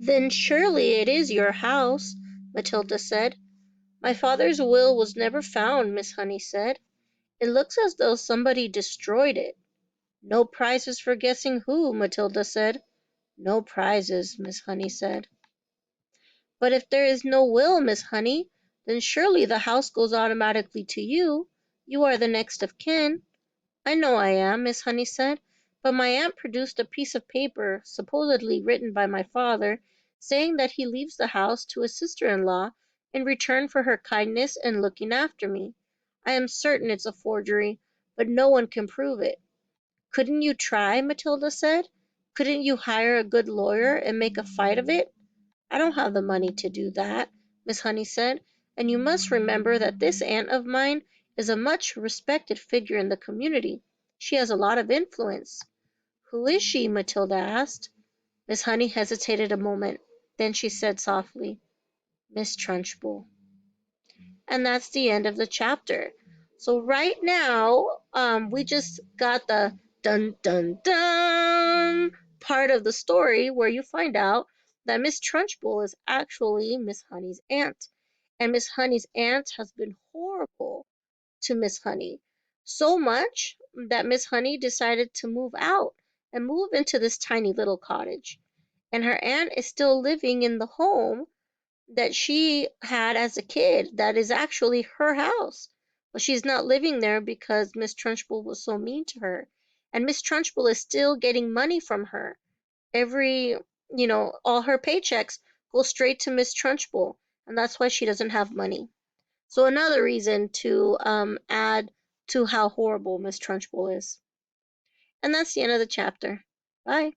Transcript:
Then surely it is your house, Matilda said. My father's will was never found, Miss Honey said. It looks as though somebody destroyed it. No prizes for guessing who, Matilda said. No prizes, Miss Honey said. But if there is no will, Miss Honey, then surely the house goes automatically to you. You are the next of kin. I know I am, Miss Honey said, but my aunt produced a piece of paper, supposedly written by my father, saying that he leaves the house to his sister-in-law in return for her kindness in looking after me. I am certain it's a forgery, but no one can prove it. Couldn't you try? Matilda said. Couldn't you hire a good lawyer and make a fight of it? I don't have the money to do that, Miss Honey said, and you must remember that this aunt of mine is a much respected figure in the community. She has a lot of influence. Who is she? Matilda asked. Miss Honey hesitated a moment. Then she said softly, Miss Trunchbull. And that's the end of the chapter. So right now, we just got the dun dun dun part of the story where you find out that Miss Trunchbull is actually Miss Honey's aunt. And Miss Honey's aunt has been horrible to Miss Honey. So much that Miss Honey decided to move out and move into this tiny little cottage. And her aunt is still living in the home that she had as a kid that is actually her house. But she's not living there because Miss Trunchbull was so mean to her. And Miss Trunchbull is still getting money from her. All her paychecks go straight to Miss Trunchbull. And that's why she doesn't have money. So another reason to add to how horrible Miss Trunchbull is. And that's the end of the chapter. Bye.